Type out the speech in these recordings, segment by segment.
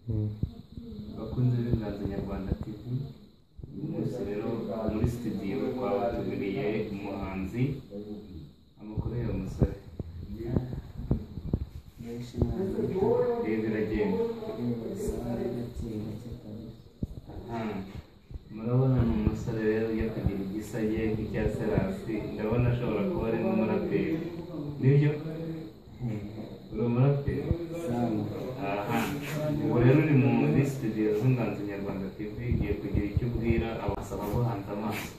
bakunze b'Inganzo Nyarwanda TV. Umunsi rero muri studio twabateguriye umuhanzi. Amakuru y'uwo musore biragenda. Murabona ni umusore rero ujya kugira igisage nk'icya Serasi. Ndabona ashobora kuba ari n'umuraperi. Nibyo? Uri umuraperi? Ubu rero uri muri studio z'Inganzo Nyarwanda TV, ugiye kugira icyo ubwira abasaba guhanza amaso.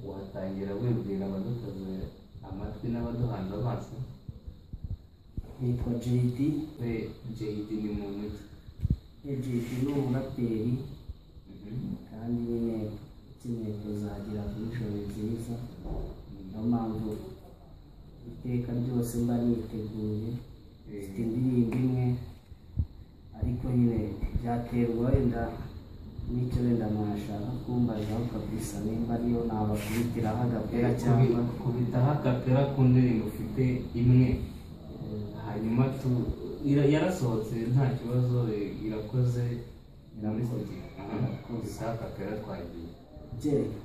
Watangira wibwira abaduteze amatwi n'abaduhanze amaso. Nitwa JD. JD ni muntu ki? JD ni umuraperi kandi nyine ukeneye kuzagira vision nziza. Niyo mpamvu iteka ryose mba niteguye. Mfite indirimbo imwe ariko nyine byaterwa wenda n'icyo wenda mwashaka kumbazaho kabisa, nimba ariyo nabakubitiraho agapera cyangwa kubitaho agapera ku ndirimbo ufite imwe. Hanyuma yarasohotse nta kibazo, irakoze agapera twagiye.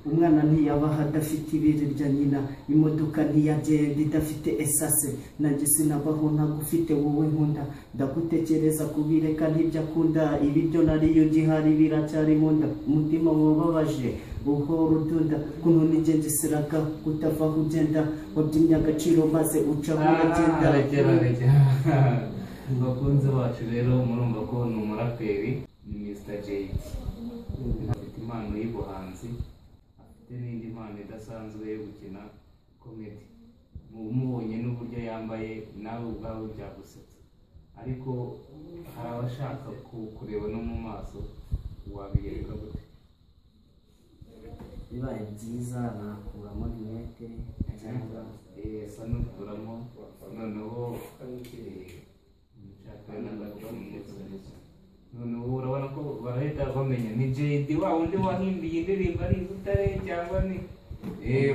Umwana ntiyabaho adafite ibiryo nyina, imodoka ntiyagenda idafite esase, nanjye sinabaho ntagufite wowe nkunda, ndagutekereza kubireka ntibyo akunda, ibiryo nariyo gihari biracyari munda, umutima wababaje uhora udunda, kuno nigenge siraga kutavaho ugenda, wabyimye agaciro maze uca uragenda. Bakunze bacu rero murumva ko ni umuraperi, ni Mr. JD. Afite impano y'ubuhanzi, afite n'indi mpano idasanzwe yo gukina komedi. Mubonye n'uburyo yambaye nawe ubwawe byagusetsa, ariko hari abashaka kureba no mu maso, wabiyereka gute? Bibaye byiza nakuramo rinete cyangwa esa n'ukuramo noneho noneho urabona ko barahita bamenya ni JD wa undi wahimbiye indirimbo ari Butare cyangwa ni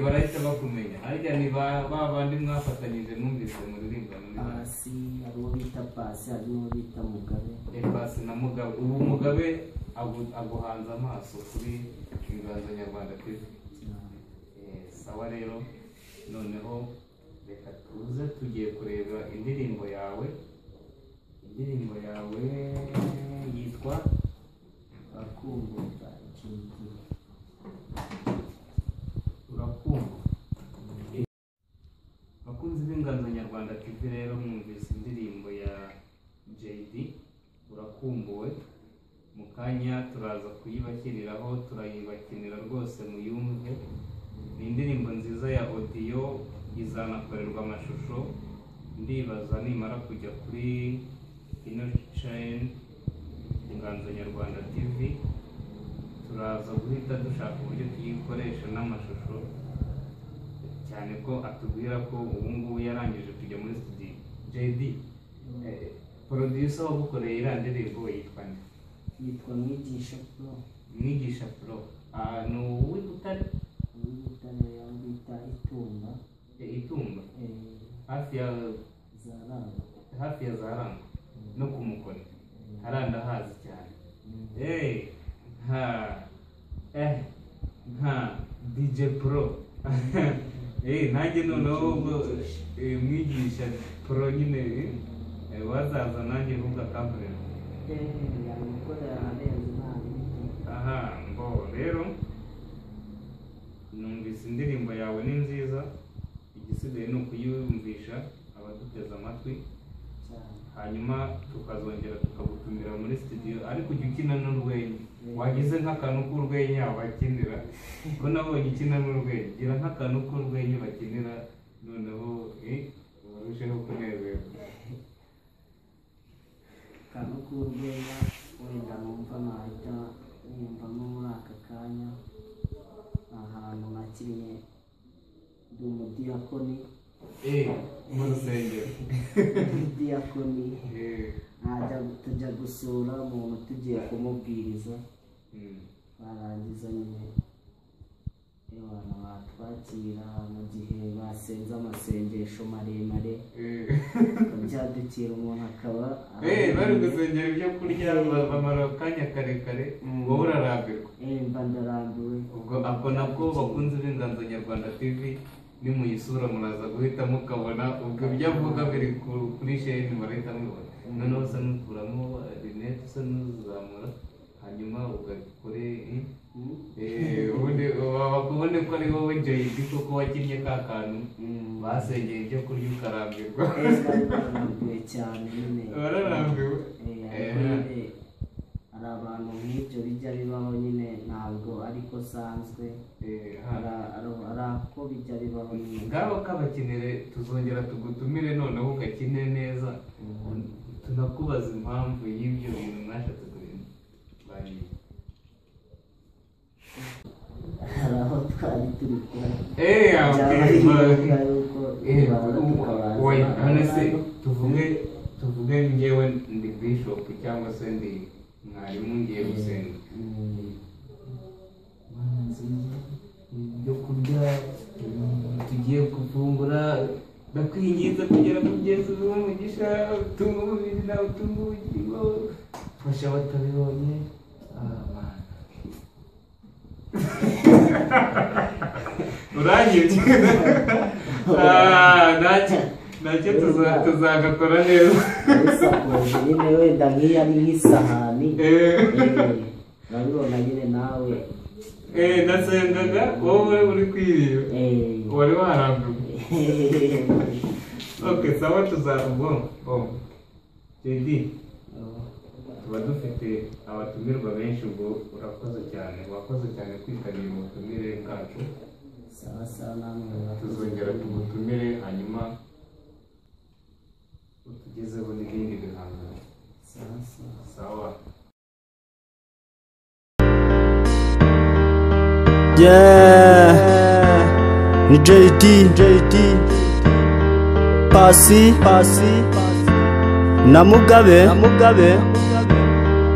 barahita bakumenya. Ariko ni ba bandi mwafatanyije numvise mu ririmbano ni Pasi, hari uwo bita Pasi, hari n'uwo bita Mugabe. Pasi na Mugabe. Ubu Mugabe aguhanze amaso kuri Inganzo Nyarwanda TV. Sawa rero noneho reka tuze tugiye kureba indirimbo yawe. Indirimbo yawe yitwa Urakumbuka JD. Urakumbuka. Bakunzi b'Inganzo Nyarwanda TV rero mwumvise indirimbo ya JD Urakumbuwe. Mu kanya turaza kuyibakiriraho, turayibakinira rwose muyumve. Ni indirimbo nziza ya audio, izanakorerwa amashusho. Ndibaza nimara kujya kuri ino chain Inganzo Nyarwanda TV, turaza guhita dushaka uburyo tuyikoresha n'amashusho, cyane ko atubwira ko ubu ngubu yarangije kujya muri studio. JD, producer wagukoreye iriya ndirimbo yitwa nde? Yitwa Mwigisha Pro. Mwigisha Pro. Ni uw'i Butare? Uw'i Butare bita Itumba. Itumba? Hafi ya Zaranga. Hafi ya Zaranga no ku Mukoni. Haranda hazi cyane. Nka DJ Pro. Nanjye noneho Mwigisha Pro nyine wazaza nanjye vuga kampani. Aha, ngo rero numvise indirimbo yawe ni nziza, igisigaye ni ukuyumvisha abaduteze amatwi, hanyuma tukazongera tukagutumira muri studio, ariko ujya ukina n'urwenya. Wagize nk'akantu k'urwenya bakinira ko nabonye ukina n'urwenya, gira nk'akantu k'urwenya bakinira noneho barusheho kunezerwa. Akantu k'urwenya wenda numva nahita niyumvamo muri aka kanya, ahantu nakinnye ndi umudiyakoni. Mu rusengero. Diyakoni. Tujya gusura umuntu tugiye kumubwiriza, barangiza nyine abantu batwakira mu gihe basenze amasengesho maremare byadukira umuntu akaba bari gusengera ibyo kurya bamara akanya karekare wowe urarambirwa mba ndarambiwe ubwo ako nabwo bakunze b'Inganzo Nyarwanda TV nimuyisura muraza guhita mukabona ubwo ibyo avuga biri kuri sheni murahita mubibona noneho usa n'ukuramo rinete usa n'uzamura hanyuma ugakore ubundi bakubone ko ari wowe JD kuko wakinnye ka kantu basengeye ibyo kurya ukarambirwa barambiwe cyane nyine bararambiwe hari abantu nk'ibyo bijya bibaho nyine ntabwo ariko sanzwe hari ako bijya bibaho nyine ngabo kabakinire tuzongera tugutumire noneho ugakine neza tunakubaza impamvu y'ibyo bintu mwashatse kurinda hari aho twari turi tuvuge njyewe ndi bishop cyangwa se ndi mwarimu ngiye gusenga ibyo kurya tugiye gufungura ndakwinginze kugera ku byezo umugisha utunga umubiri nawe utunga ubugingo fasha batabibonye urangije ntacyo tuzagakora neza isakoje nyine wenda nk'iyo ari nk'isahani urabibona nyine nawe nasengaga wowe uri kwirira wari warambiwe okay sawa tuzabona JD tuba dufite abatumirwa benshi ubwo urakoze cyane wakoze cyane kwitabira ubutumire bwacu sawa namwe tuzongera tugutumire hanyuma utugezeho n'ibindi bihangano sawa ni JD Pasi na Mugabe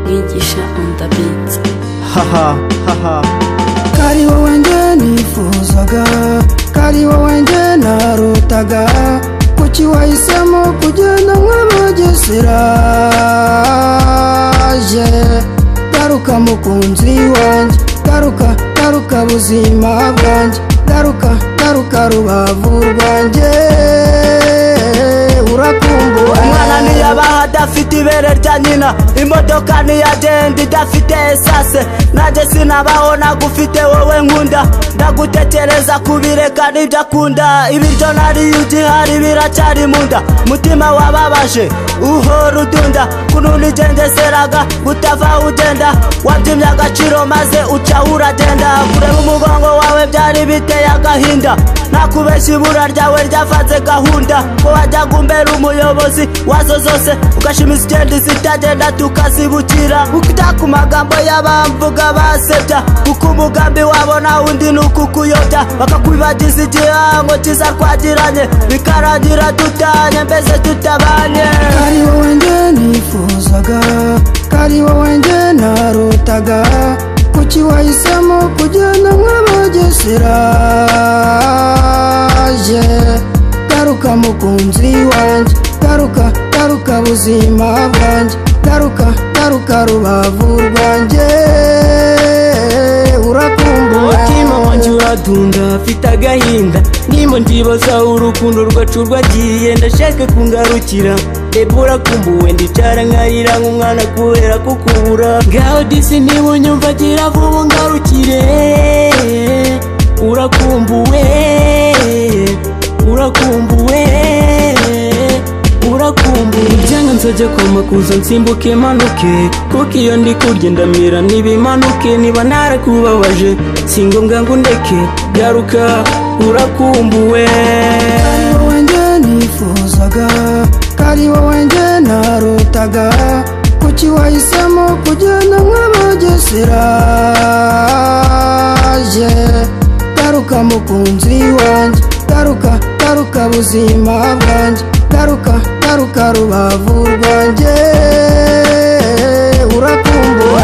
Yigisha on the beat. haha kari wowe nge nifuzaga kari wowe nge narotaga kuki wahisemo kugenda nk'abagesera garuka mukunzi wanjye garuka buzima bwanjye garuka rubavu rwanjye urakumbuwe umwana ntiyabaho adafite ibere rya nyina imodoka ntiyagenda idafite esase nanjye sinabaho nagufite wowe nkunda ndagutekereza kubireka nibyo akunda ibiryo nariye ugihari biracyari mu nda umutima wababaje uhora udunda kuntu nigendeseraga utava ugenda wabyimye agaciro maze uca uragenda kureba umugongo wawe byari biteye agahinda nakubeshya ibura ryawe ryavanze gahunda ko wajyaga umbera umuyobozi wazo zose ugashima izigenda zitagenda tukazibukira ukita ku magambo y'abamvuga basebya kuko umugambi wabo nta wundi ni ukukuyobya bakakwibagiza igihango cyiza twagiranye bikarangira dutanye mbese tutabanye kari wowe nge nifuzaga kari wowe nge narotaga kuki wahisemo kugenda nk'abagesera garuka mukunzi wanjye garuka buzima bwanjye garuka rubavu rwanjye urakumbuwe umutima wanjye uradunda afite agahinda ndimo ndibaza urukundo rwacu rwagiye ndashaka kungarukira ebo urakumbuwe ndicara nkarira nk'umwana kubera kukubura ngaho disi niba unyumva gira vuba ungarukire urakumbuwe ibyanga nzajya kwa makuza nsimbuke manuke kuko iyo ndi kurya ndamira ntibimanuke niba narakubabaje si ngombwa ngo undeke garuka urakumbuwe kari wowe nge nifuzaga kari wowe nge narotaga kuki wahisemo kugenda nk'abagesera garuka mukunzi wanjye garuka buzima bwanjye garuka rubavu rwanjye urakumbuwe